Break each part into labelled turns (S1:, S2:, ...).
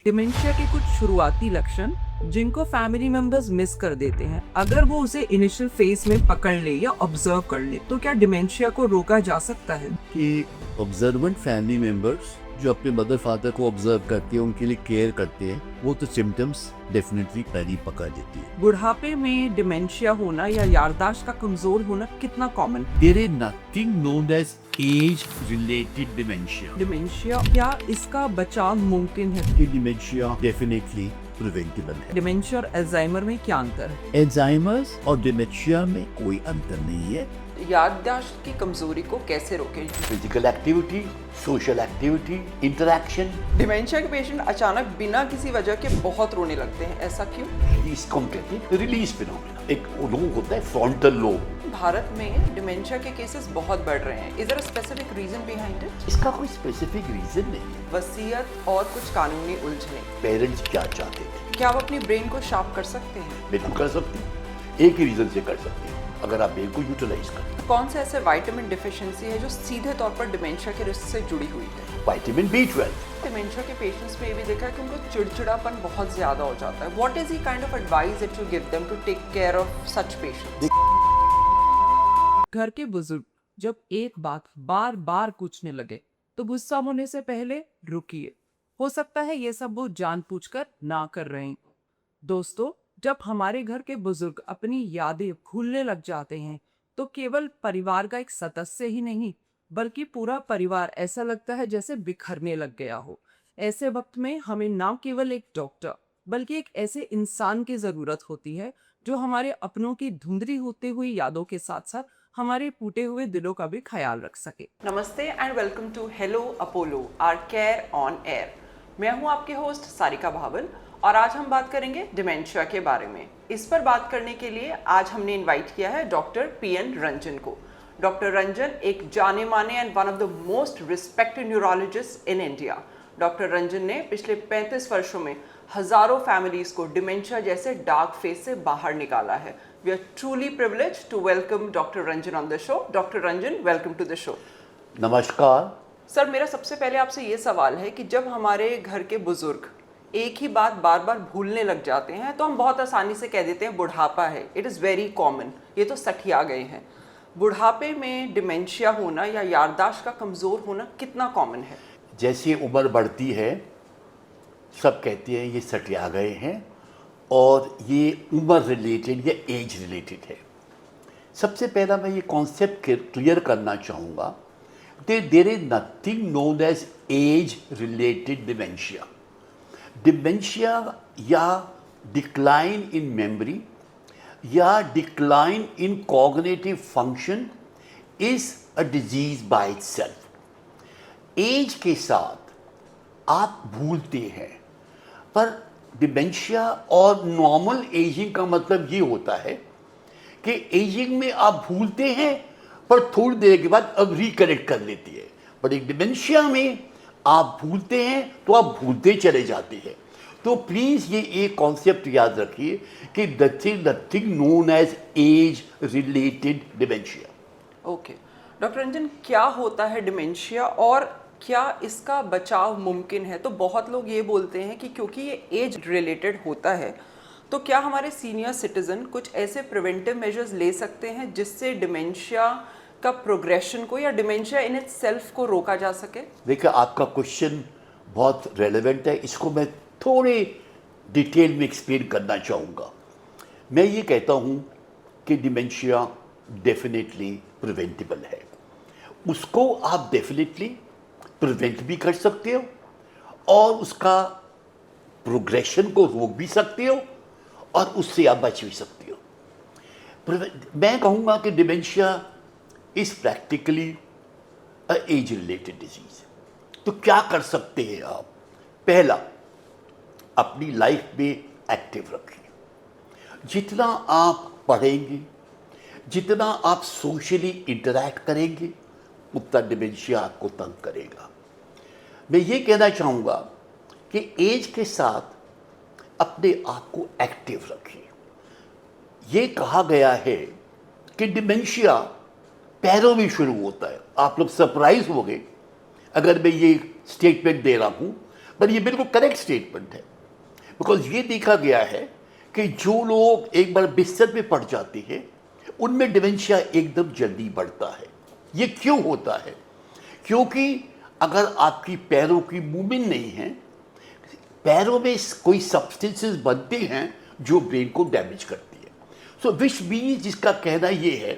S1: Dementia के कुछ शुरुआती लक्षण जिनको फैमिली मेंबर्स मिस कर देते हैं, अगर वो उसे इनिशियल फेज में पकड़ ले या ऑब्जर्व कर ले तो क्या डिमेंशिया को रोका जा सकता है?
S2: कि ऑब्जर्वेंट फैमिली मेंबर्स जो अपने मदर फादर को ऑब्जर्व करते हैं, उनके लिए केयर करते हैं, वो तो सिम्टम्स डेफिनेटली पहले पकड़ लेती है।
S1: बुढ़ापे में डिमेंशिया होना या याददाश्त का कमजोर होना कितना कॉमन है?
S2: There is nothing known as age related dementia.
S1: Dementia, क्या इसका बचाव मुमकिन है?
S2: ये डिमेंशिया डेफिनेटली प्रिवेंटेबल है।
S1: डिमेंशिया और अल्जाइमर में क्या अंतर है?
S2: एल्जाइमर्स और डिमेंशिया में कोई अंतर नहीं है।
S1: याददाश्त की कमजोरी को कैसे रोकें?
S2: Physical activity, social activity, interaction.
S1: Dementia के पेशेंट अचानक बिना किसी वजह के बहुत रोने लगते हैं, ऐसा क्यों?
S2: इसको हम कहते हैं रिलीज फिनोमेना। एक लोब होता है फ्रंटल लोब।
S1: भारत में डिमेंशिया के केसेस बहुत बढ़ रहे हैं। Is there a specific reason behind it?
S2: इसका कोई स्पेसिफिक रीजन नहीं है।
S1: वसीयत और कुछ कानूनी उलझने।
S2: पेरेंट्स क्या चाहते थे?
S1: क्या आप अपनी ब्रेन को शार्प कर सकते हैं?
S2: बिल्कुल कर सकते हैं। एक ही रीजन से कर सकते हैं, अगर आप ब्रेन को यूटिलाइज करें।
S1: कौन से ऐसे विटामिन डिफिशिएंसी है जो सीधे तौर पर डिमेंशिया के रिस्क से जुड़ी हुई है?
S2: Vitamin B12।
S1: डिमेंशिया के पेशेंट्स में ये भी देखा है कि उनको चिड़चिड़ापन बहुत ज्यादा हो जाता है। What is the kind of advice that you give them to take care of such patients? घर के बुजुर्ग जब एक बात बार बार पूछने लगे तो गुस्सा होने से पहले रुकिए। हो सकता है ये सब वो जानबूझकर ना कर रहे हैं। दोस्तों, जब हमारे घर के बुजुर्ग अपनी यादें भूलने लग जाते हैं तो केवल परिवार का एक सदस्य ही नहीं बल्कि पूरा परिवार ऐसा लगता है जैसे बिखरने लग गया हो। ऐसे वक्त में हमें ना केवल एक डॉक्टर बल्कि एक ऐसे इंसान की जरूरत होती है जो हमारे अपनों की धुंधली होती हुई यादों के साथ साथ हमारे टूटे हुए दिलों का भी ख्याल रख सके। नमस्ते and welcome to hello Apollo, our care on air. मैं हूं आपके होस्ट सारिका भावल और आज हम बात करेंगे डिमेंशिया के बारे में। इस पर बात करने के लिए आज हमने इनवाइट किया है डॉक्टर PN रंजन को। डॉक्टर रंजन एक जाने माने and one of the most respected neurologist in India. Doctor Ranjan ने पिछले 35 वर्षों में हजारों फैमिलीज को डिमेंशिया जैसे डार्क फेज से बाहर निकाला है। We are truly privileged to welcome doctor Ranjan on the show. Doctor Ranjan, welcome to the show.
S2: नमस्कार
S1: सर, मेरा सबसे पहले आपसे ये सवाल है कि जब हमारे घर के बुजुर्ग एक ही बात बार बार भूलने लग जाते हैं तो हम बहुत आसानी से कह देते हैं बुढ़ापा है। इट इज़ वेरी कॉमन, ये तो सठिया गए हैं। बुढ़ापे में डिमेंशिया होना या याददाश्त का कमज़ोर होना कितना कॉमन है?
S2: जैसे उम्र बढ़ती है सब कहते हैं ये सटिया गए हैं और ये उम्र रिलेटेड या एज रिलेटेड है। सबसे पहला मैं ये कॉन्सेप्ट क्लियर करना चाहूँगा, there is nothing known as age related dementia. Dementia या डिक्लाइन इन मेमोरी या decline in cognitive function is a disease by itself. Age के साथ आप भूलते हैं, पर डिमेंशिया और नॉर्मल एजिंग का मतलब ये होता है कि एजिंग में आप भूलते हैं पर थोड़ी देर के बाद अब रिकरेक्ट कर लेती है, पर एक डिमेंशिया में आप भूलते हैं तो आप भूलते चले जाते हैं। तो प्लीज़ ये एक कॉन्सेप्ट याद रखिए कि nothing known as age related dementia.
S1: Okay doctor Ranjan, क्या होता है डिमेंशिया और क्या इसका बचाव मुमकिन है? तो बहुत लोग ये बोलते हैं कि क्योंकि ये एज रिलेटेड होता है तो क्या हमारे सीनियर सिटीजन कुछ ऐसे प्रिवेंटिव मेजर्स ले सकते हैं जिससे डिमेंशिया का प्रोग्रेशन को या डिमेंशिया इन इटसेल्फ को रोका जा सके?
S2: देखिए, आपका क्वेश्चन बहुत रेलेवेंट है, इसको मैं थोड़े डिटेल में एक्सप्लेन करना चाहूँगा। मैं ये कहता हूँ कि डिमेंशिया डेफिनेटली प्रिवेंटेबल है। उसको आप डेफिनेटली प्रिवेंट भी कर सकते हो और उसका प्रोग्रेशन को रोक भी सकते हो और उससे आप बच भी सकते हो। मैं कहूँगा कि dementia is practically a age related disease. तो क्या कर सकते हैं आप? पहला, अपनी लाइफ में एक्टिव रखिए। जितना आप पढ़ेंगे, जितना आप सोशली इंटरैक्ट करेंगे, उतना डिमेंशिया आपको तंग करेगा। मैं ये कहना चाहूँगा कि एज के साथ अपने आप को एक्टिव रखिए। ये कहा गया है कि डिमेंशिया पैरों में शुरू होता है। आप लोग सरप्राइज हो गए अगर मैं ये स्टेटमेंट दे रहा हूँ, पर ये बिल्कुल करेक्ट स्टेटमेंट है, बिकॉज ये देखा गया है कि जो लोग एक बार बिस्तर पे पड़ जाते हैं उनमें डिमेंशिया एकदम जल्दी बढ़ता है। ये क्यों होता है? क्योंकि अगर आपकी पैरों की मूवमेंट नहीं है, पैरों में कोई सब्सटेंसेस बनते हैं जो ब्रेन को डैमेज करती है। सो विच मीन्स, जिसका कहना ये है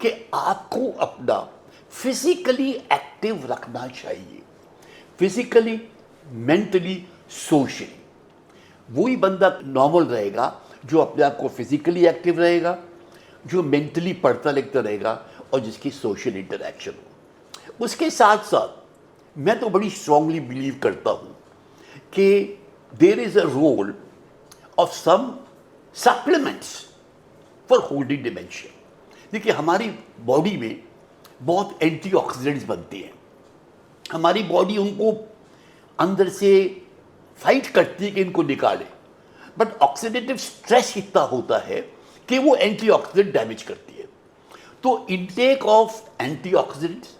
S2: कि आपको अपना फिजिकली एक्टिव रखना चाहिए, फिजिकली, मेंटली, सोशली। वही बंदा नॉर्मल रहेगा जो अपने आप को फिजिकली एक्टिव रहेगा, जो मेंटली पढ़ता लिखता रहेगा और जिसकी सोशल इंटरेक्शन हो। उसके साथ साथ मैं तो बड़ी स्ट्रांगली बिलीव करता हूँ कि there is a role of some supplements for holding dementia. देखिए, हमारी बॉडी में बहुत एंटीऑक्सीडेंट्स बनते हैं। हमारी बॉडी उनको अंदर से फाइट करती है कि इनको निकाले, बट ऑक्सीडेटिव स्ट्रेस इतना होता है कि वो एंटीऑक्सीडेंट डैमेज करती है। तो intake of antioxidants,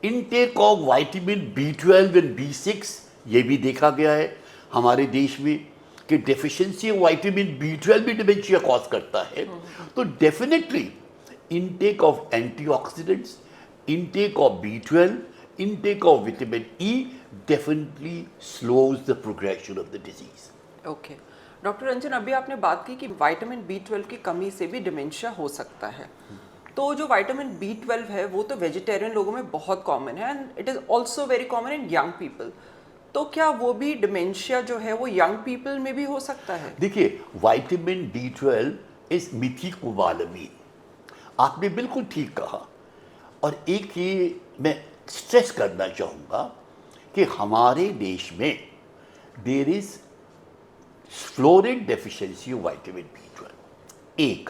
S2: intake of vitamin B12 and B6, ये भी देखा गया है हमारे देश में कि डेफिशिएंसी ऑफ विटामिन B12 भी डिमेंशिया कॉज करता है। तो definitely intake of antioxidants, intake of B12, intake of vitamin E definitely slows the progression of the disease.
S3: Okay doctor Ranjan, अभी आपने बात की कि विटामिन B12 की कमी से भी डिमेंशिया हो सकता है। तो जो विटामिन B12 है वो तो वेजिटेरियन लोगों में बहुत कॉमन है and it is also very common in young people. तो क्या वो भी डिमेंशिया जो है वो यंग पीपल में भी हो सकता है?
S2: देखिए, विटामिन B12 इज मिथिकोबालामीन, आपने बिल्कुल ठीक कहा। और एक ये मैं स्ट्रेस करना चाहूँगा कि हमारे देश में there is fluoride deficiency of vitamin B12। एक,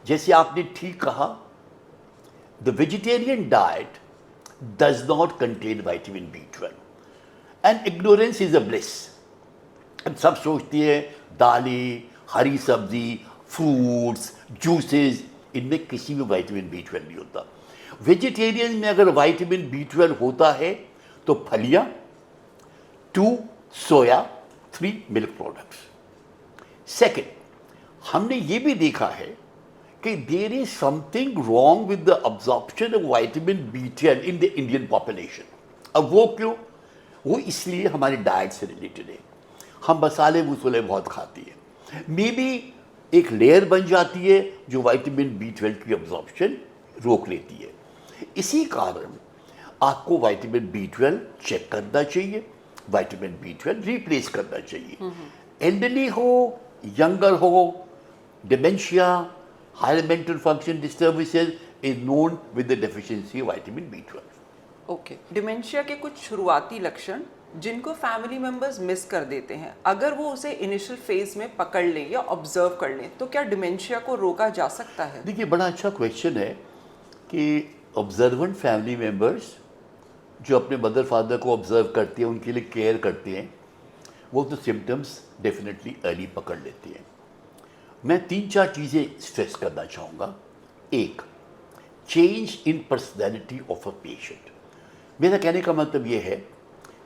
S2: जैसे आपने ठीक कहा, the vegetarian diet does not contain vitamin B12 and ignorance is a bliss. सब सोचती है दालें, हरी सब्जी, फ्रूट्स, जूसेस, इनमें किसी में विटामिन B12 नहीं होता। वेजिटेरियन में अगर विटामिन B12 होता है तो फलियां, 2 सोया, 3 मिल्क प्रोडक्ट्स। सेकेंड, हमने ये भी देखा है कि there is something wrong with the absorption of vitamin B12 in the Indian population. अब वो क्यों? वो इसलिए हमारे डाइट से रिलेटेड है। हम मसाले मसूले बहुत खाते हैं, मे बी एक लेयर बन जाती है जो विटामिन B12 की अब्जॉर्प्शन रोक लेती है। इसी कारण आपको विटामिन B12 चेक करना चाहिए, विटामिन B12 रिप्लेस करना चाहिए। एल्डरली हो, यंगर हो, dementia, higher mental function disturbances is known with the deficiency of vitamin B12।
S3: Okay, dementia के कुछ शुरुआती लक्षण जिनको फैमिली मेंबर्स मिस कर देते हैं, अगर वो उसे इनिशियल फेज में पकड़ लें या ऑब्जर्व कर लें तो क्या डिमेंशिया को रोका जा सकता है?
S2: देखिए, बड़ा अच्छा क्वेश्चन है कि ऑब्जर्वेंट फैमिली मेंबर्स जो अपने मदर फादर को ऑब्जर्व करते हैं, उनके लिए केयर करते हैं, वो तो सिम्टम्स डेफिनेटली अर्ली पकड़ लेते हैं। मैं 3-4 चीज़ें स्ट्रेस करना चाहूँगा। एक, change in personality of a patient. मेरा कहने का मतलब ये है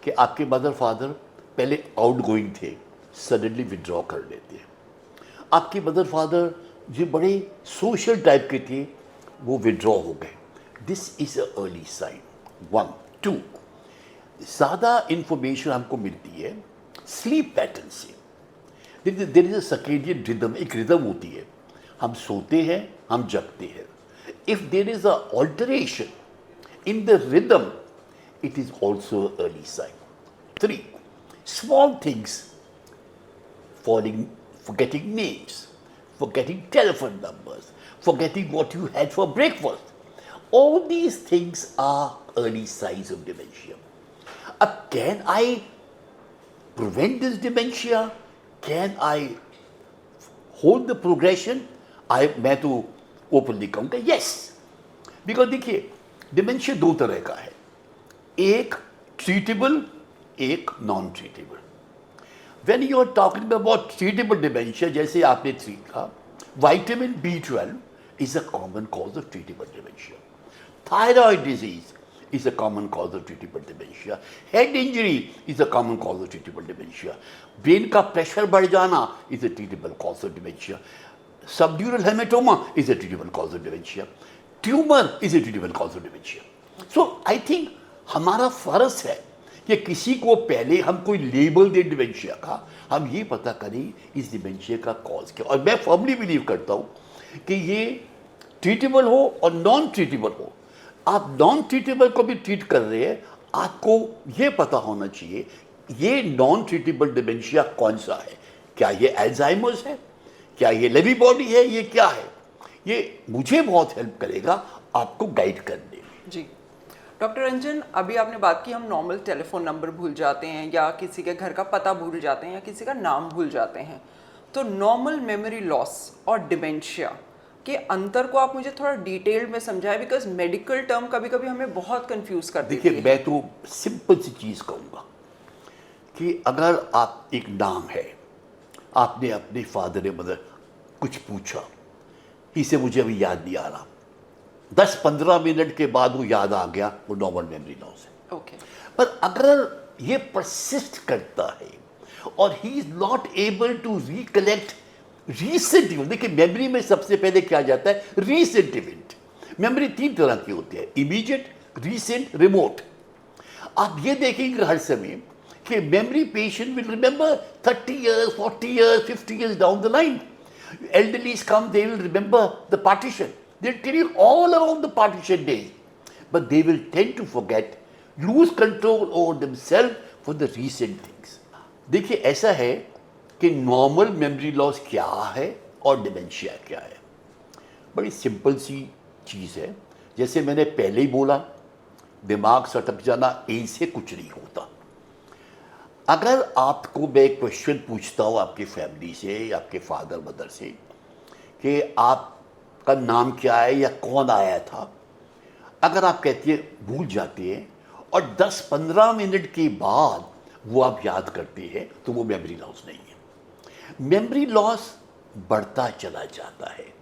S2: कि आपके मदर फादर पहले आउट गोइंग थे, सडनली विड्रॉ कर लेते हैं। आपके मदर फादर जो बड़े सोशल टाइप के थे, वो विड्रॉ हो गए। This is a early sign. 1, 2, ज़्यादा इंफॉर्मेशन हमको मिलती है स्लीप पैटर्न से। There is a circadian rhythm, एक रिदम होती है, हम सोते हैं, हम जगते हैं। If there is a alteration in the rhythm, it is also an early sign. 3, small things, forgetting names, forgetting telephone numbers, forgetting what you had for breakfast. All these things are early signs of dementia. Can I prevent this dementia? Can I hold the progression? मैं तो openly कहूँगा yes. Because देखिए, dementia 2 तरह का है, एक treatable, एक non treatable. When you are talking about treatable dementia, जैसे आपने सीखा, vitamin B12 is a common cause of treatable dementia. Thyroid disease is a common cause of treatable dementia. Head injury is a common cause of treatable dementia. Brain का pressure बढ़ जाना is a treatable cause of dementia. Subdural hematoma is a treatable cause of dementia. Tumor is a treatable cause of dementia. So I think हमारा फर्ज है कि किसी को पहले हम कोई लेबल दे डिमेंशिया का, हम ये पता करें इस डिमेंशिया का कॉज क्या। और मैं फर्मली बिलीव करता हूँ कि ये ट्रीटेबल हो और नॉन ट्रीटेबल हो। आप नॉन ट्रीटेबल को भी ट्रीट कर रहे हैं, आपको ये पता होना चाहिए ये नॉन ट्रीटेबल डिमेंशिया कौन सा है। क्या ये अल्जाइमर्स है, क्या ये लेवी बॉडी है, ये क्या है। ये मुझे बहुत हेल्प करेगा आपको गाइड करने में।
S3: जी डॉक्टर रंजन, अभी आपने बात की हम नॉर्मल टेलीफोन नंबर भूल जाते हैं या किसी के घर का पता भूल जाते हैं या किसी का नाम भूल जाते हैं, तो नॉर्मल मेमोरी लॉस और डिमेंशिया के अंतर को आप मुझे थोड़ा डिटेल में समझाएं, बिकॉज मेडिकल टर्म कभी कभी हमें बहुत कंफ्यूज कर देती है।
S2: देखिए, मैं तो सिंपल सी चीज़ कहूँगा कि अगर आप एक नाम है, आपने अपने फादर या मदर कुछ पूछा, इसे मुझे अभी याद नहीं आ रहा, 10-15 मिनट के बाद वो याद आ गया, वो नॉर्मल मेमोरी लॉस है।
S3: ओके
S2: पर अगर ये परसिस्ट करता है और he is not able to recollect recent event, देखिए मेमोरी में सबसे पहले क्या जाता है, रीसेंट इवेंट। मेमोरी 3 तरह की होती है, इमीडिएट, रीसेंट, रिमोट। आप ये देखेंगे हर समय कि memory patient will remember 30 years, 40 years, 50 years down the line. Elderlies come, they will remember the partition. They'll tell you all around the partition days. But they will tend to forget, lose control over themselves for the recent things. देखिए, ऐसा है कि normal memory loss क्या है और dementia क्या है। बड़ी सिंपल सी चीज़ है। जैसे मैंने पहले ही बोला, दिमाग सटक जाना एज से कुछ नहीं होता। अगर आपको मैं एक क्वेश्चन पूछता हूँ आपकी फैमिली से या आपके फादर मदर से कि आपका नाम क्या है या कौन आया था, अगर आप कहती है भूल जाते हैं और 10-15 मिनट के बाद वो आप याद करते हैं, तो वो मेमोरी लॉस नहीं है। मेमोरी लॉस बढ़ता चला जाता है।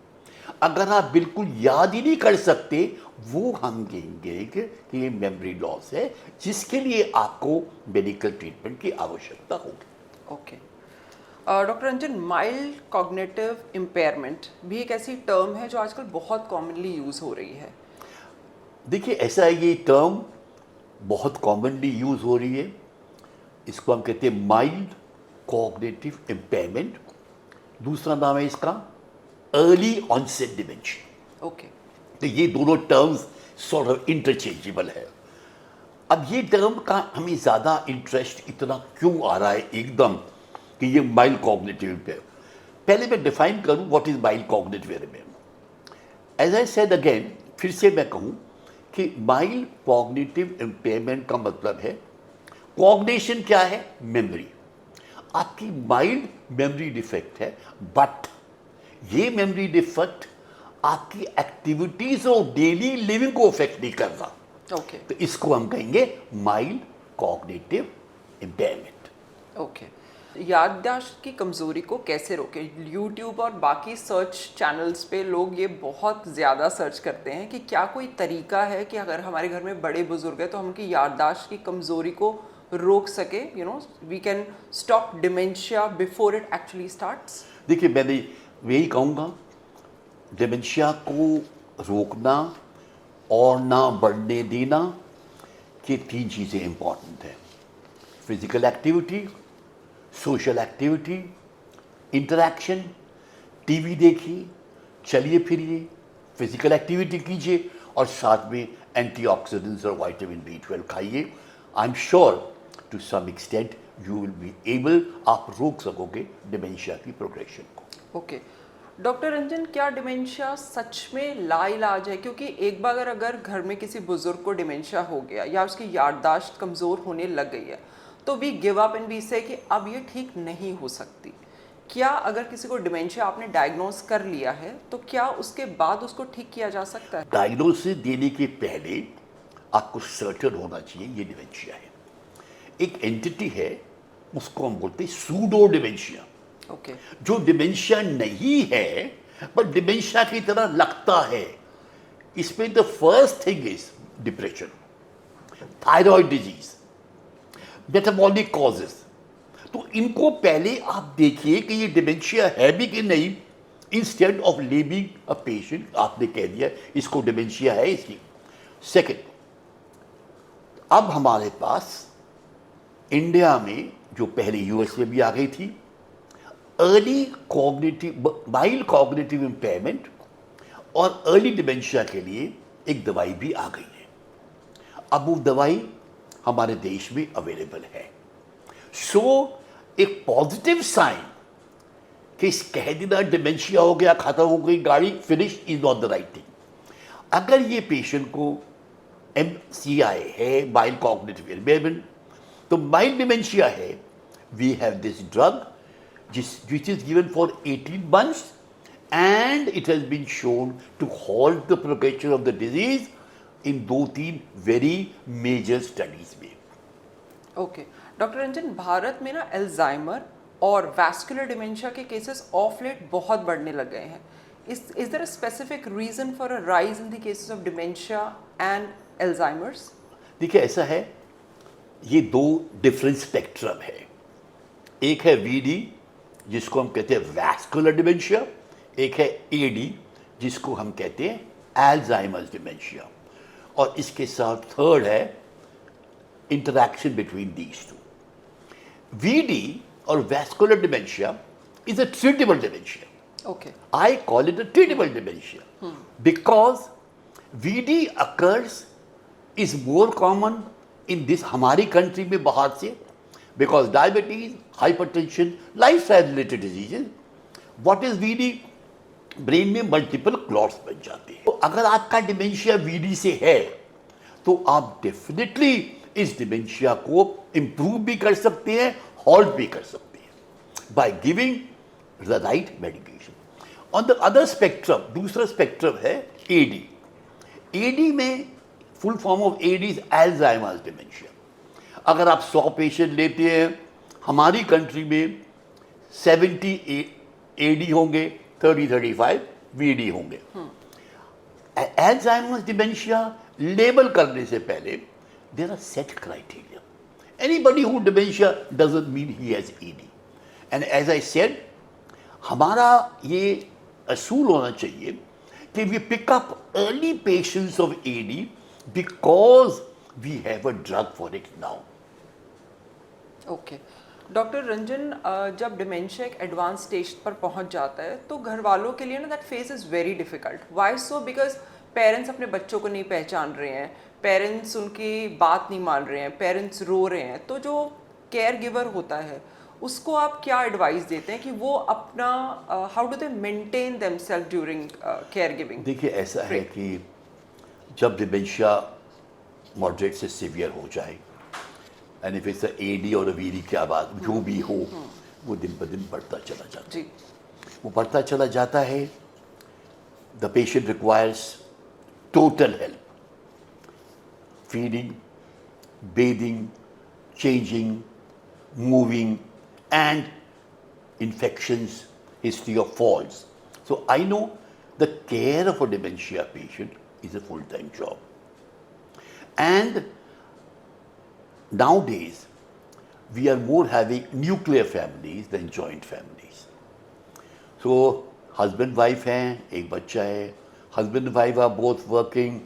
S2: अगर आप बिल्कुल याद ही नहीं कर सकते, वो हम कहेंगे कि ये मेमोरी लॉस है, जिसके लिए आपको मेडिकल ट्रीटमेंट की आवश्यकता होगी।
S3: Okay doctor Ranjan, mild cognitive impairment भी एक ऐसी टर्म है जो आजकल बहुत कॉमनली यूज़ हो रही है।
S2: देखिए, ऐसा है, ये टर्म बहुत कॉमनली यूज़ हो रही है। इसको हम कहते हैं माइल्ड कॉग्निटिव इम्पेयरमेंट। दूसरा नाम है इसका अर्ली ऑनसेट डिमेंशिया।
S3: ओके
S2: तो ये दोनों टर्म्स सॉर्ट ऑफ इंटरचेंजेबल है। अब ये टर्म का हमें ज़्यादा इंटरेस्ट इतना क्यों आ रहा है एकदम कि ये माइल्ड कॉग्निटिव इम्पेयरमेंट। पहले मैं डिफाइन करूं what is mild cognitive impairment. As I said again, फिर से मैं कहूं कि माइल्ड कॉग्निटिव इम्पेयरमेंट का मतलब है, कॉग्निशन क्या है, मेमोरी। आपकी माइल्ड मेमोरी डिफेक्ट है, बट ये मेमोरी डिफेक्ट आपकी एक्टिविटीज और डेली लिविंग को अफेक्ट नहीं कर रहा।
S3: ओके
S2: तो इसको हम कहेंगे माइल्ड कॉग्निटिव इम्पेयरमेंट।
S3: ओके याददाश्त की कमज़ोरी को कैसे रोकें? यूट्यूब और बाकी सर्च चैनल्स पे लोग ये बहुत ज़्यादा सर्च करते हैं कि क्या कोई तरीका है कि अगर हमारे घर में बड़े बुजुर्ग हैं तो हम उनकी याददाश्त की कमज़ोरी को रोक सके, you know, we can stop dementia before it actually starts.
S2: देखिए, मैंने यही कहूँगा, डिमेंशिया को रोकना और ना बढ़ने देना, ये 3 चीज़ें इंपॉर्टेंट हैं। Physical activity, social activity, interaction. TV देखिए, चलिए फिरिए, फिजिकल एक्टिविटी कीजिए और साथ में एंटीऑक्सीडेंट्स और विटामिन B12 खाइए। I am sure to some extent you will be able, आप रोक सकोगे डिमेंशिया की प्रोग्रेशन को।
S3: ओके डॉक्टर रंजन, क्या डिमेंशिया सच में लाइलाज है? क्योंकि एक बार अगर घर में किसी बुजुर्ग को डिमेंशिया हो गया या उसकी याददाश्त कमज़ोर होने लग गई है, तो we give up and we say कि अब ये ठीक नहीं हो सकती। क्या अगर किसी को डिमेंशिया आपने डायग्नोस कर लिया है तो क्या उसके बाद उसको ठीक किया जा सकता है?
S2: डायग्नोसिस देने के पहले आपको सर्टेन होना चाहिए ये डिमेंशिया है। एक एंटिटी है, उसको हम बोलते हैं सूडो डिमेंशिया।
S3: ओके
S2: जो डिमेंशिया नहीं है पर डिमेंशिया की तरह लगता है। इसमें the first thing is depression. Thyroid disease, metabolic causes. तो इनको पहले आप देखिए कि ये डिमेंशिया है भी कि नहीं, instead of leaving a patient आपने कह दिया इसको डिमेंशिया है इसकी। सेकंड, अब हमारे पास इंडिया में जो पहले यूएस में भी आ गई थी, early cognitive mild cognitive impairment और अर्ली डिमेंशिया के लिए एक दवाई भी आ गई है। अब वो दवाई हमारे देश में अवेलेबल है। सो एक पॉजिटिव साइन कि इस कह देना डिमेंशिया हो गया, खत्म हो गई गाड़ी, finish, is not the right thing. अगर ये पेशेंट को MCI है, माइल्ड कॉग्निटिव इम्पेयरमेंट, तो माइल्ड डिमेंशिया है, we have this drug which is given for 18 months and it has been shown to halt the progression of the disease in 2-3 very major studies में।
S3: Okay doctor Ranjan, Bharat में ना Alzheimer और vascular dementia के cases of late बहुत बढ़ने लग गए हैं। Is there a specific reason for a rise in the cases of dementia and Alzheimer's?
S2: देखिए ऐसा है, ये दो डिफरेंट स्पेक्ट्रम है। एक है VD जिसको हम कहते हैं वैस्कुलर डिमेंशिया, एक है AD जिसको हम कहते हैं अल्जाइमर्स डिमेंशिया, और इसके साथ थर्ड है interaction between these two. VD और vascular dementia is a treatable dementia.
S3: Okay.
S2: I call it a treatable dementia because VD occurs is more common in this हमारी कंट्री में बाहर से, because diabetes, hypertension, lifestyle related diseases. What is VD? Brain में multiple clots बन जाते हैं। तो अगर आपका डिमेंशिया VD से है तो आप डेफिनेटली इस डिमेंशिया को इंप्रूव भी कर सकते हैं, हॉल्ट भी कर सकते हैं by giving the right medication. On the other spectrum, दूसरा स्पेक्ट्रम है AD। AD में full form of AD is Alzheimer's dementia. अगर आप 100 पेशेंट लेते हैं, हमारी कंट्री में 70 AD होंगे, 30-35 VD होंगे। अल्जाइमर्स डिमेंशिया लेबल करने से पहले there are set criteria. Anybody who dementia doesn't mean he has AD। And as I said, हमारा ये असूल होना चाहिए कि we pick up early patients of AD because we have a drug for it now.
S3: Okay doctor Ranjan, जब dementia एक advance stage पर पहुंच जाता है तो घर वालों के लिए ना that phase is very difficult. Why so? Because parents अपने बच्चों को नहीं पहचान रहे हैं, पेरेंट्स उनकी बात नहीं मान रहे हैं, पेरेंट्स रो रहे हैं। तो जो केयर गिवर होता है उसको आप क्या एडवाइस देते हैं कि वो अपना how do they maintain themselves during care giving?
S2: देखिए ऐसा है कि जब डिमेंशिया मॉडरेट से सीवियर हो जाए, एंड इफ इट्स AD और VD की आवाज़ जो भी हो, वो दिन ब दिन बढ़ता चला जाता है।
S3: जी,
S2: वो बढ़ता चला जाता है। The patient requires total help, feeding, bathing, changing, moving, and infections, history of falls. So I know the care of a dementia patient is a full-time job. And nowadays, we are more having nuclear families than joint families. So husband wife हैं, एक बच्चा है, husband wife are both working,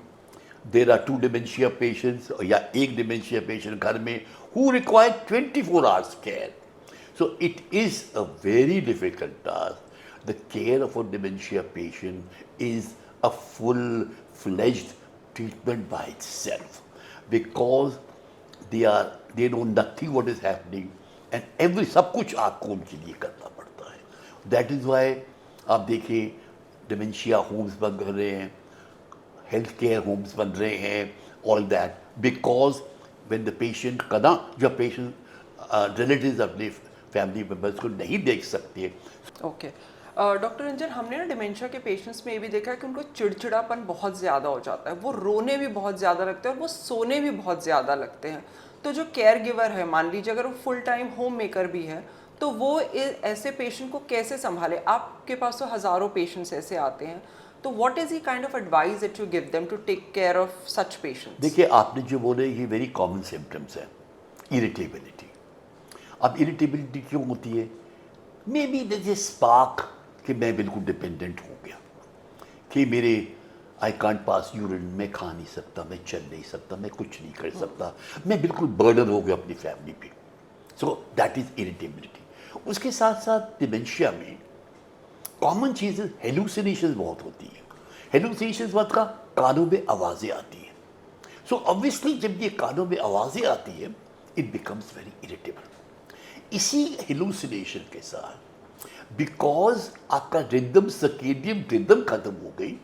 S2: there are 2 dementia patients या एक dementia patient घर में who require 24 hours care. So it is a very difficult task. The care of a dementia patient is a full-fledged treatment by itself because they know nothing what is happening and सब कुछ आपको उनके लिए करना पड़ता है. That is why आप देखिए dementia homes बन रहे हैं, health care homes बन रहे हैं, all that because when the patient जब patient relatives अपने फैमिली मेम्बर्स को नहीं देख सकते।
S3: ओके डॉक्टर रंजन, हमने ना डिमेंशिया के पेशेंट्स में ये भी देखा है कि उनको चिड़चिड़ापन बहुत ज़्यादा हो जाता है, वो रोने भी बहुत ज़्यादा लगते हैं और वो सोने भी बहुत ज़्यादा लगते हैं। तो जो केयर गिवर है, मान लीजिए अगर वो फुल टाइम होम मेकर भी है, तो वो ऐसे पेशेंट को कैसे संभाले? आपके पास तो हज़ारों पेशेंट्स ऐसे आते हैं, तो what is the kind of advice that you give them to take care of such patients?
S2: देखिए, आपने जो बोले ये वेरी कॉमन सिम्टम्स है, इरिटेबिलिटी। अब इरिटेबिलिटी क्यों होती है? मे बी दिस स्पार्क कि मैं बिल्कुल डिपेंडेंट हो गया, कि मेरे आई कांट पास यूरिन, मैं खा नहीं सकता, मैं चल नहीं सकता, मैं कुछ नहीं कर सकता, मैं बिल्कुल बर्डन हो गया अपनी फैमिली पे। So that is irritability. उसके साथ साथ डिमेंशिया में कॉमन चीज़ हेलुसिनेशन बहुत होती है। हेलुसिनेशन मतलब का कानों में आवाज़ें आती हैं। सो ऑब्वियसली जब ये कानों में आवाज़ें आती है, इट बिकम्स वेरी इरिटेबल। इसी हेलुसिनेशन के साथ बिकॉज आपका रिदम, सर्केडियन रिदम खत्म हो गई,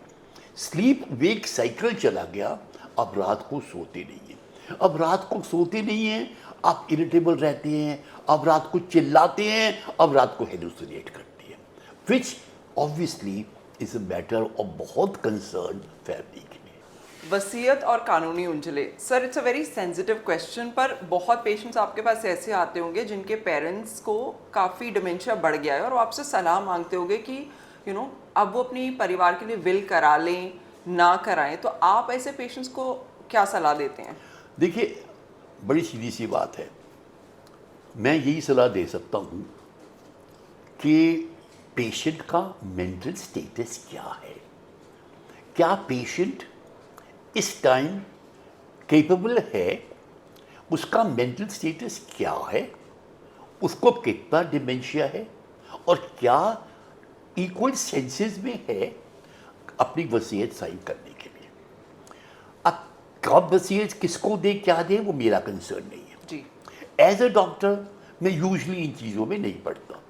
S2: स्लीप वेक साइकिल चला गया, अब रात को सोते नहीं हैं। अब रात को सोते नहीं हैं, आप इरिटेबल रहते हैं, अब रात को चिल्लाते हैं, अब रात को हेलुसिनेट करती है, which obviously is a matter of बहुत कंसर्न फैमिली के लिए।
S3: वसीयत और कानूनी उंजले, sir it's a very sensitive question, पर बहुत पेशेंट्स आपके पास ऐसे आते होंगे जिनके पेरेंट्स को काफ़ी डिमेंशिया बढ़ गया है और वो आपसे सलाह मांगते होंगे कि यू नो अब वो अपनी परिवार के लिए विल करा लें, ना कराएं, तो आप ऐसे पेशेंट्स को क्या सलाह देते हैं?
S2: देखिए, बड़ी सीधी सी बात है, मैं यही सलाह दे सकता हूँ कि पेशेंट का मेंटल स्टेटस क्या है, क्या पेशेंट इस टाइम केपेबल है, उसका मेंटल स्टेटस क्या है, उसको कितना डिमेंशिया है और क्या इक्वल सेंसेस में है अपनी वसीयत साइन करने के लिए। अब कब वसीयत किसको दे, क्या दे, वो मेरा कंसर्न नहीं है
S3: जी।
S2: As a doctor. मैं यूजली इन चीज़ों में नहीं पढ़ता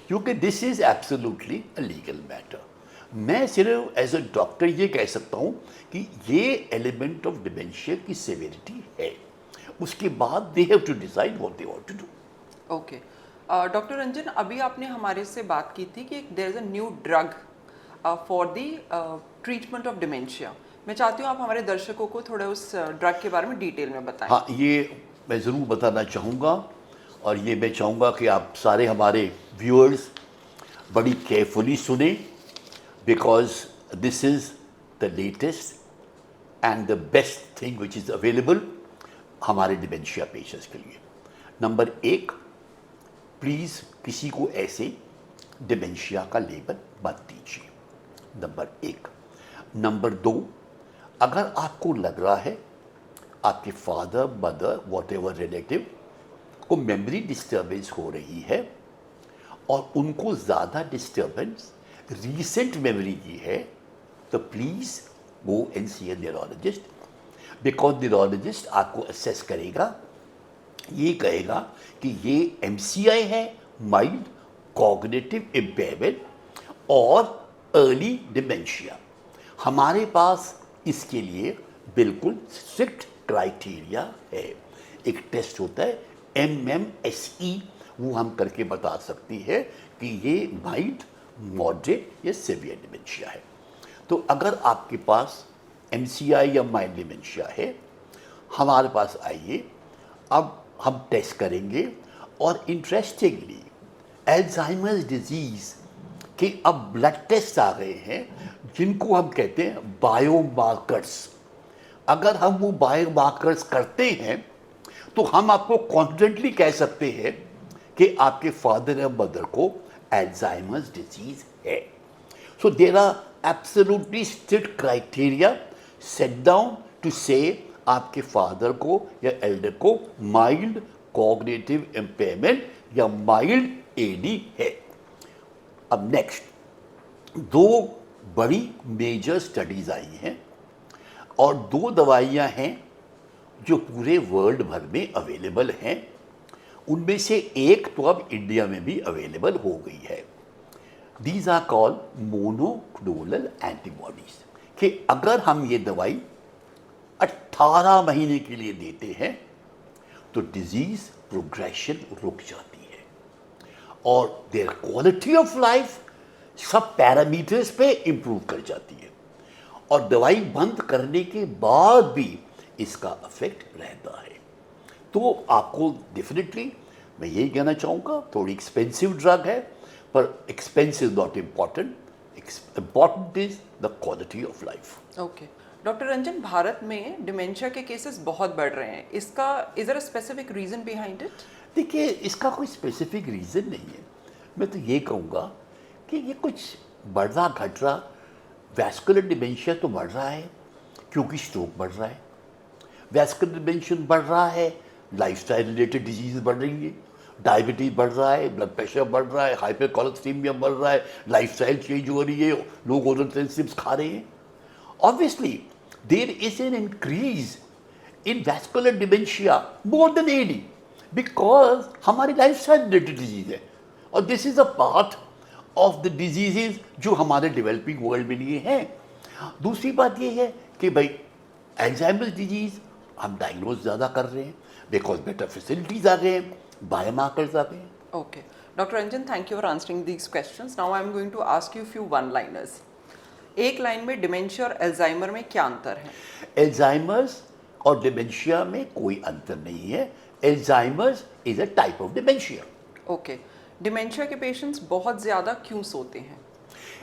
S2: क्योंकि this is absolutely a legal matter. मैं सिर्फ एज अ डॉक्टर ये कह सकता हूँ कि ये एलिमेंट ऑफ डिमेंशिया की सेवेरिटी है, उसके बाद they have to decide what they want to do.
S3: Okay doctor Ranjan, अभी आपने हमारे से बात की थी कि there is a new drug for the treatment of dementia. मैं चाहती हूँ आप हमारे दर्शकों को थोड़ा उस ड्रग के बारे में डिटेल में बताएं।
S2: हाँ, ये मैं ज़रूर बताना चाहूँगा और ये मैं चाहूँगा कि आप सारे हमारे व्यूअर्स बड़ी केयरफुली सुने, because this is the latest and the best thing which is available हमारे डिमेंशिया पेशेंट्स के लिए। नंबर 1, प्लीज़ किसी को ऐसे डिमेंशिया का लेबल मत दीजिए, नंबर 1। नंबर 2, अगर आपको लग रहा है आपके father, mother, what ever relative को मेमोरी डिस्टर्बेंस हो रही है और उनको ज़्यादा डिस्टर्बेंस रीसेंट मेमोरी की है, तो please go and see a neurologist, because neurologist आपको असेस करेगा, ये कहेगा कि ये MCI है, माइल्ड कॉग्निटिव इम्पेयरमेंट और अर्ली डिमेंशिया। हमारे पास इसके लिए बिल्कुल स्ट्रिक्ट क्राइटेरिया है। एक टेस्ट होता है MMSE, वो हम करके बता सकती है कि ये माइल्ड, मॉडरेट या सीवियर डिमेंशिया है। तो अगर आपके पास MCI या माइल्ड डिमेंशिया है, हमारे पास आइए, अब हम टेस्ट करेंगे। और इंटरेस्टिंगली अल्जाइमर्स डिजीज़ के अब ब्लड टेस्ट आ गए हैं जिनको हम कहते हैं बायोमार्कर्स। अगर हम वो बायोमार्कर्स करते हैं तो हम आपको कॉन्फिडेंटली कह सकते हैं कि आपके फादर या मदर को अल्जाइमर्स डिजीज़ है। So there are absolutely strict criteria set down to say आपके फादर को या एल्डर को माइल्ड कॉग्निटिव इम्पेयरमेंट या माइल्ड AD है। अब नेक्स्ट, 2 बड़ी मेजर स्टडीज़ आई हैं और 2 दवाइयाँ हैं जो पूरे वर्ल्ड भर में अवेलेबल हैं। उनमें से एक तो अब इंडिया में भी अवेलेबल हो गई है। These are called monoclonal antibodies, कि अगर हम ये दवाई 18 महीने के लिए देते हैं तो डिजीज प्रोग्रेशन रुक जाती है और देयर क्वालिटी ऑफ लाइफ सब पैरामीटर्स पे इंप्रूव कर जाती है। और दवाई बंद करने के बाद भी इसका इफेक्ट रहता है। तो आपको डेफिनेटली मैं यही कहना चाहूँगा, थोड़ी एक्सपेंसिव ड्रग है, पर expense is not important, important is the quality of life.
S3: Okay doctor Ranjan, Bharat में डिमेंशिया के केसेस बहुत बढ़ रहे हैं, इसका is there a specific reason behind it?
S2: देखिए, इसका कोई स्पेसिफिक रीज़न नहीं है। मैं तो ये कहूँगा कि ये कुछ बढ़ रहा घट रहा, वैस्कुलर डिमेंशिया तो बढ़ रहा है क्योंकि स्ट्रोक बढ़ रहा है, वैस्कुलर डिमेंशिया बढ़ रहा है, लाइफस्टाइल रिलेटेड डिजीज बढ़ रही है, डायबिटीज बढ़ रहा है, ब्लड प्रेशर बढ़ रहा है, हाइपरकोलेस्टेमिया बढ़ रहा है, लाइफस्टाइल चेंज हो रही है, लोग ओरल सेंसिटिव्स खा रहे हैं। Obviously, there is an increase in vascular dementia more than AD because हमारी लाइफस्टाइल रिलेटेड डिजीज है, और this is a part of the diseases जो हमारे डेवलपिंग वर्ल्ड में लिए हैं। दूसरी बात ये है कि भाई एल्जाइमर्स डिजीज हम डायग्नोज ज़्यादा कर रहे हैं बिकॉज बेटर फैसिलिटीज आ गए हैं, बायोमार्कर्स आ गए हैं।
S3: Okay. Dr. Ranjan, thank you for answering these questions. Now I'm going to ask you a few one-liners. एक लाइन में डिमेंशिया और अल्जाइमर में क्या अंतर है?
S2: एल्जाइमर्स और डिमेंशिया में कोई अंतर नहीं है। Alzheimer's is a type of dementia.
S3: Okay dementia के पेशेंट्स बहुत ज़्यादा क्यों सोते हैं?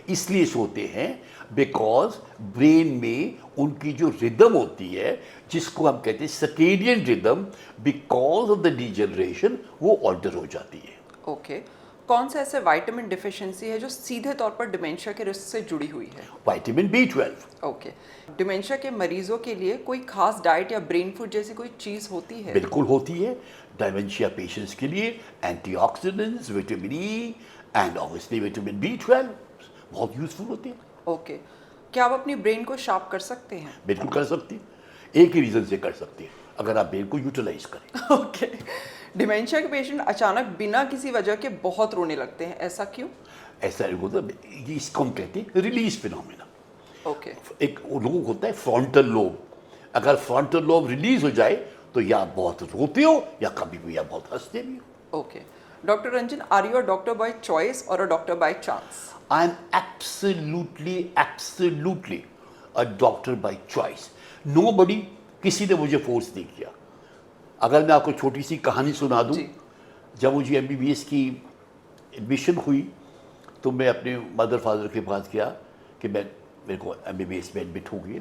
S2: इसलिए सोते हैं बिकॉज ब्रेन में उनकी जो रिदम होती है, जिसको हम कहते हैं circadian rhythm, because of the degeneration वो ऑल्टर हो जाती है।
S3: ओके कौन सा ऐसे विटामिन डिफिशिएंसी है जो सीधे तौर पर डिमेंशिया के रिस्क से जुड़ी हुई है?
S2: Vitamin B12।
S3: ओके डिमेंशिया के मरीजों के लिए कोई खास डाइट या ब्रेन फूड जैसी कोई चीज़ होती है?
S2: बिल्कुल होती है। डिमेंशिया पेशेंट्स के लिए antioxidants, vitamin E and obviously vitamin B12 बहुत यूजफुल होती है।
S3: ओके क्या आप अपनी ब्रेन को शार्प कर सकते हैं?
S2: बिल्कुल कर सकती है। एक ही रीज़न से कर सकती है, अगर आप ब्रेन को यूटिलाइज करें।
S3: ओके डिमेंशिया के पेशेंट अचानक बिना किसी वजह के बहुत रोने लगते हैं, ऐसा क्यों?
S2: ऐसा होता है, इसको हम कहते हैं रिलीज फिनोमेना।
S3: ओके
S2: एक लोग होता है फ्रंटल लोब, अगर फ्रंटल लोब रिलीज हो जाए तो या बहुत रोते हो या कभी भी या बहुत हंसते भी हो।
S3: Okay doctor Ranjan, are you a doctor by choice और a doctor by chance?
S2: I am absolutely a doctor by choice. Nobody, किसी ने मुझे फोर्स नहीं किया। अगर मैं आपको छोटी सी कहानी सुना दूं,
S3: जी।
S2: जब मुझे MBBS की एडमिशन हुई तो मैं अपने मदर फादर के पास गया कि मेरे को MBBS में एडमिट हो गई,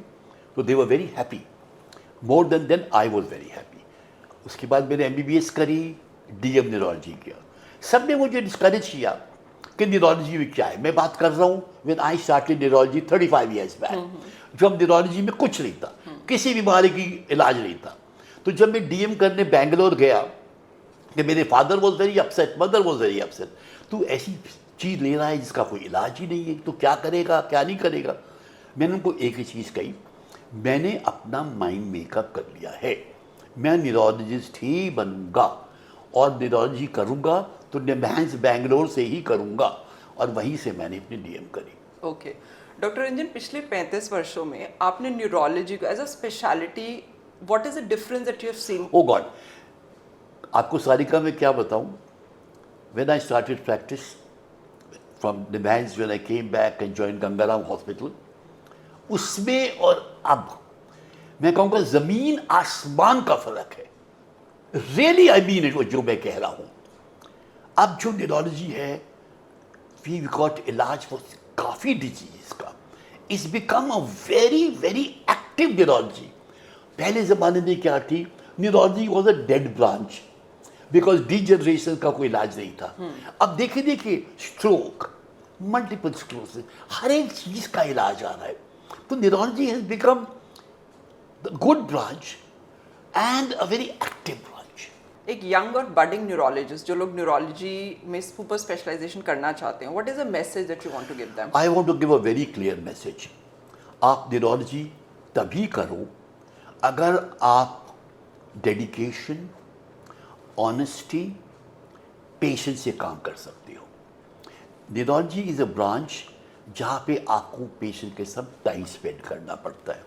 S2: तो they were very happy, more than I was very happy. उसके बाद मैंने MBBS करी, DM न्यूरोलॉजी किया। सब ने मुझे डिस्करेज किया कि न्यूरोलॉजी में क्या है। मैं बात कर रहा हूँ when I started neurology 35 years back, जब न्यूरोलॉजी में कुछ नहीं था, किसी बीमारी की इलाज नहीं था। तो जब मैं DM करने बेंगलोर गया कि मेरे father was very upset, mother was very upset, तू ऐसी चीज़ ले रहा है जिसका कोई इलाज ही नहीं है, तो क्या करेगा क्या नहीं करेगा। मैंने उनको एक ही चीज़ कही, मैंने अपना माइंड मेकअप कर लिया है, मैं न्यूरोलॉजिस्ट ही बनूंगा और न्यूरोलॉजी करूंगा तो निम्हांस बेंगलोर से ही करूंगा, और वहीं से मैंने अपनी DM करी।
S3: ओके डॉक्टर रंजन, पिछले 35 वर्षों में आपने न्यूरोलॉजी को as a speciality, what is the difference that you have seen?
S2: Oh God, आपको सारिका में क्या बताऊं, when I started practice from NIMHANS, when I came back and join Gangaram hospital, उसमें और अब मैं कहूँगा ज़मीन आसमान का फर्क है। रियली आई मीन इट, जो मैं कह रहा हूँ। अब जो न्यूरोलॉजी है, वी गॉट इलाज फॉर काफ़ी डिजीज का, it's become a very very active neurology. पहले ज़माने में क्या थी, neurology was a dead branch because degeneration का कोई इलाज नहीं था। अब देखिए स्ट्रोक, मल्टीपल स्क्लेरोसिस, हर एक चीज़ का इलाज आ रहा है। तो neurology has become the good branch and a very active branch.
S3: एक यंग और बडिंग न्यूरोलॉजिस्ट जो लोग न्यूरोलॉजी में सुपर स्पेशलाइजेशन करना चाहते हैं, what is the message that you want to give them?
S2: I want to give a very clear message. आप neurology तभी करो अगर आप डेडिकेशन, ऑनेस्टी, पेशेंस से काम कर सकते हो। न्यूरोलॉजी इज़ अ ब्रांच जहाँ पे आपको पेशेंट के साथ टाइम स्पेंड करना पड़ता है।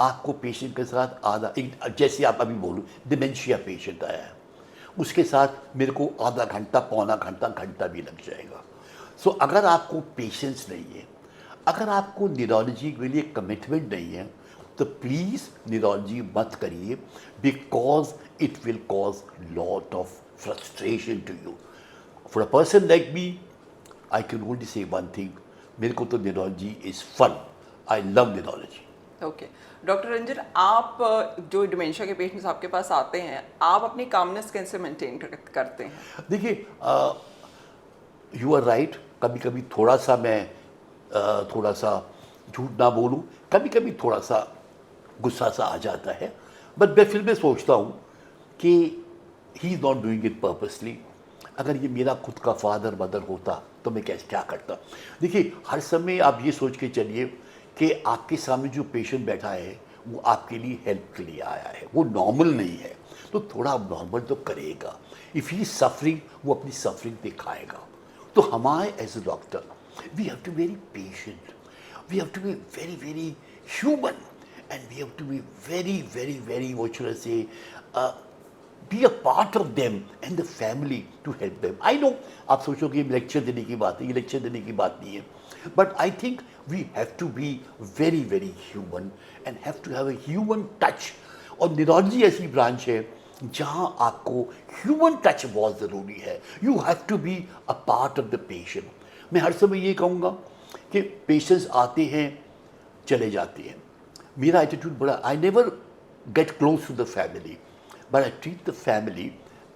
S2: आपको पेशेंट के साथ आधा, जैसे आप अभी बोलो डिमेंशिया पेशेंट आया है, उसके साथ मेरे को आधा घंटा, पौना घंटा, घंटा भी लग जाएगा। सो अगर आपको पेशेंस नहीं है, अगर आपको न्यूरोलॉजी के लिए कमिटमेंट नहीं है, तो प्लीज़ न्यूरोलॉजी मत करिए, because it will cause lot of frustration to you. For a person like me, I can only say one thing, मेरे को तो neurology is fun, I love neurology.
S3: Okay doctor Ranjan, आप जो डिमेंशिया के patients आपके पास आते हैं, आप अपनी कामनेस कैसे मेंटेन करते हैं?
S2: देखिए, यू आर राइट, कभी कभी थोड़ा सा मैं थोड़ा सा झूठ ना बोलूं, कभी कभी थोड़ा सा गुस्सा सा आ जाता है, बट मैं फिर मैं सोचता हूं कि he is not doing it purposely. अगर ये मेरा खुद का फादर मदर होता तो मैं कैसे क्या करता। देखिए, हर समय आप ये सोच के चलिए कि आपके सामने जो पेशेंट बैठा है वो आपके लिए हेल्प के लिए आया है, वो नॉर्मल नहीं है, तो थोड़ा नॉर्मल तो करेगा। इफ़ ही सफरिंग, वो अपनी सफरिंग दिखाएगा। तो हमारे as a doctor we have to be very patient, we have to be very very human, and we have to be very very very what should I say, be a part of them and the family to help them. I know आप सोचोगे ये lecture देने की बात है, ये lecture देने की बात नहीं है, but I think we have to be very very human and have to have a human touch. और न्यूरोलॉजी ऐसी ब्रांच है जहाँ आपको ह्यूमन टच बहुत ज़रूरी है। You have to be a part of the patient. मैं हर समय ये कहूँगा कि पेशेंट्स आते हैं चले जाते हैं, मेरा एटीट्यूड बड़ा, I never get close to the family, but I treat the family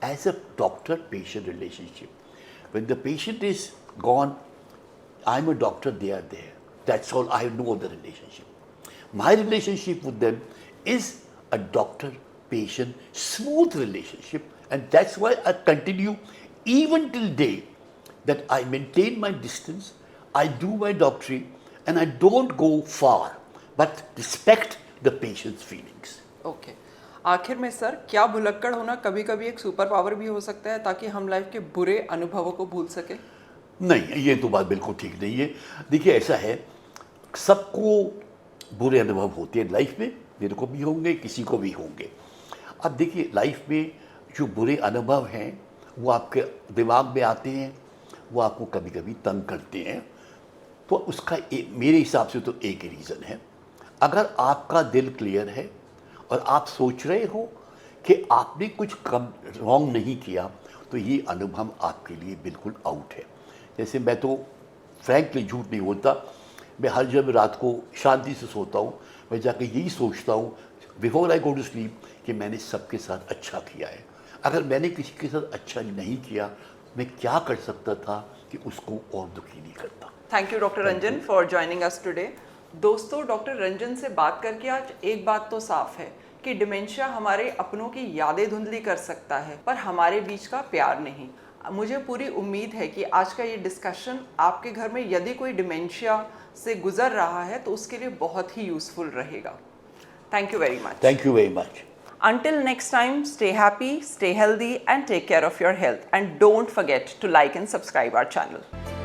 S2: as a doctor-patient relationship. When the patient is gone, I'm a doctor, they are there. That's all, I have no other relationship. My relationship with them is a doctor-patient, smooth relationship, and that's why I continue even till day that I maintain my distance, I do my doctorate, and I don't go far, but respect the patient's feelings.
S3: Okay आखिर में sir, क्या भुलक्कड़ होना कभी कभी एक super power भी हो सकता है ताकि हम लाइफ के बुरे अनुभवों को भूल सके?
S2: नहीं, ये तो बात बिल्कुल ठीक नहीं है। देखिए, ऐसा है, सबको बुरे अनुभव होते हैं लाइफ में, मेरे को भी होंगे, किसी को भी होंगे। अब देखिए, लाइफ में जो बुरे अनुभव हैं वो आपके दिमाग में आते हैं, वो आपको कभी कभी तंग करते हैं। तो उसका मेरे हिसाब से तो एक ही रीज़न है, अगर आपका दिल क्लियर है और आप सोच रहे हो कि आपने कुछ कम रॉन्ग नहीं किया, तो ये अनुभव आपके लिए बिल्कुल आउट है। जैसे मैं तो फ्रैंकली झूठ नहीं बोलता, मैं हर जब रात को शांति से सोता हूँ, मैं जाके यही सोचता हूँ before I go to sleep कि मैंने सबके साथ अच्छा किया है। अगर मैंने किसी के साथ अच्छा नहीं किया, मैं क्या कर सकता था कि उसको और दुखी नहीं करता।
S3: Thank you doctor Ranjan for joining us today. दोस्तों, डॉक्टर रंजन से बात करके आज एक बात तो साफ है कि डिमेंशिया हमारे अपनों की यादें धुंधली कर सकता है, पर हमारे बीच का प्यार नहीं। मुझे पूरी उम्मीद है कि आज का ये डिस्कशन आपके घर में यदि कोई डिमेंशिया से गुजर रहा है तो उसके लिए बहुत ही यूजफुल रहेगा। Thank you very much.
S2: Thank you very much.
S3: Until next time, stay happy, stay healthy, and take care of your health. And don't forget to like and subscribe our channel.